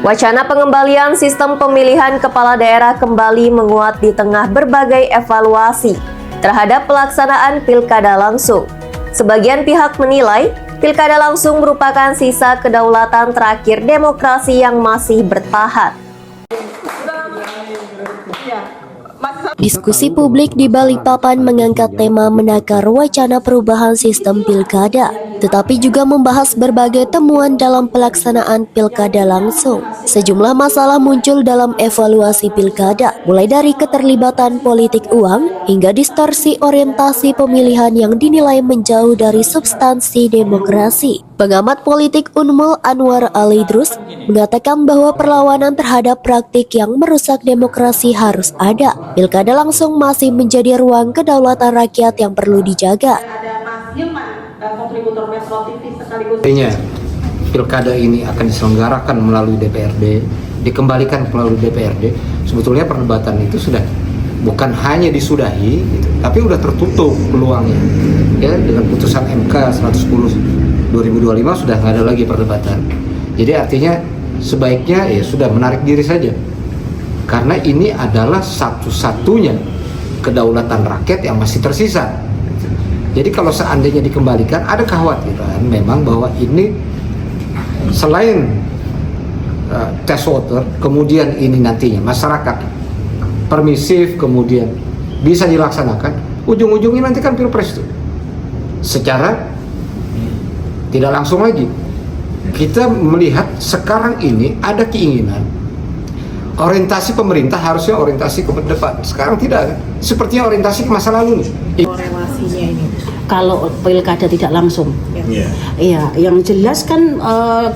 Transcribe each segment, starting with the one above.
Wacana pengembalian sistem pemilihan kepala daerah kembali menguat di tengah berbagai evaluasi terhadap pelaksanaan pilkada langsung. Sebagian pihak menilai pilkada langsung merupakan sisa kedaulatan terakhir demokrasi yang masih bertahan. Diskusi publik di Balikpapan mengangkat tema menakar wacana perubahan sistem pilkada, tetapi juga membahas berbagai temuan dalam pelaksanaan pilkada langsung. Sejumlah masalah muncul dalam evaluasi pilkada, mulai dari keterlibatan politik uang hingga distorsi orientasi pemilihan yang dinilai menjauh dari substansi demokrasi. Pengamat politik Unmul Anwar Alidrus mengatakan bahwa perlawanan terhadap praktik yang merusak demokrasi harus ada. Pilkada langsung masih menjadi ruang kedaulatan rakyat yang perlu dijaga. Artinya, pilkada ini akan diselenggarakan melalui DPRD, dikembalikan melalui DPRD. Sebetulnya perdebatan itu sudah bukan hanya disudahi, gitu, tapi sudah tertutup peluangnya. Ya, dengan putusan MK 110 2025 sudah nggak ada lagi perdebatan. Jadi artinya sebaiknya ya sudah menarik diri saja. Karena ini adalah satu-satunya kedaulatan rakyat yang masih tersisa. Jadi kalau seandainya dikembalikan, ada kekhawatiran memang bahwa ini selain test water, kemudian ini nantinya masyarakat permisif, kemudian bisa dilaksanakan, ujung-ujungnya nanti kan pilpres itu secara tidak langsung lagi. Kita melihat sekarang ini ada keinginan orientasi pemerintah harusnya orientasi ke depan. Sekarang tidak, sepertinya orientasi ke masa lalu nih. Korelasinya ini kalau pilkada tidak langsung, iya, yang jelas kan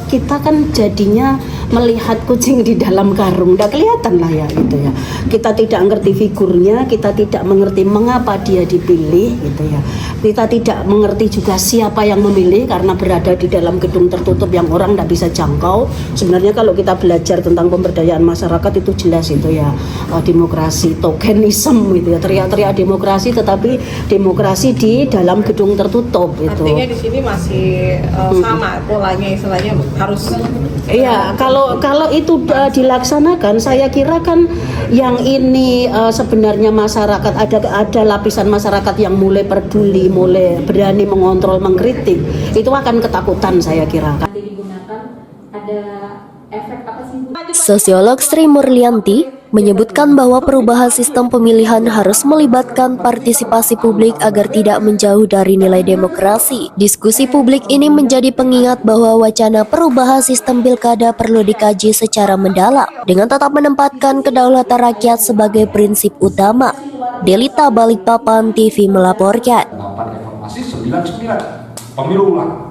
kita kan jadinya melihat kucing di dalam karung, udah kelihatan lah ya gitu ya. Kita tidak mengerti figurnya, kita tidak mengerti mengapa dia dipilih gitu ya. Kita tidak mengerti juga siapa yang memilih karena berada di dalam gedung tertutup yang orang tidak bisa jangkau. Sebenarnya kalau kita belajar tentang pemberdayaan masyarakat itu jelas itu ya, demokrasi, tokenisme gitu ya, teriak-teriak demokrasi tetapi demokrasi di dalam gedung tertutup itu. Artinya di sini masih sama polanya, istilahnya harus. Iya, kalau itu dilaksanakan, saya kira kan yang ini sebenarnya masyarakat ada lapisan masyarakat yang mulai peduli, mulai berani mengontrol, mengkritik, itu akan ketakutan saya kira. Sosiolog Sri Murlianti menyebutkan bahwa perubahan sistem pemilihan harus melibatkan partisipasi publik agar tidak menjauh dari nilai demokrasi. Diskusi publik ini menjadi pengingat bahwa wacana perubahan sistem pilkada perlu dikaji secara mendalam dengan tetap menempatkan kedaulatan rakyat sebagai prinsip utama. Delita Balikpapan TV melaporkan. Reformasi 99 pemilu ulang.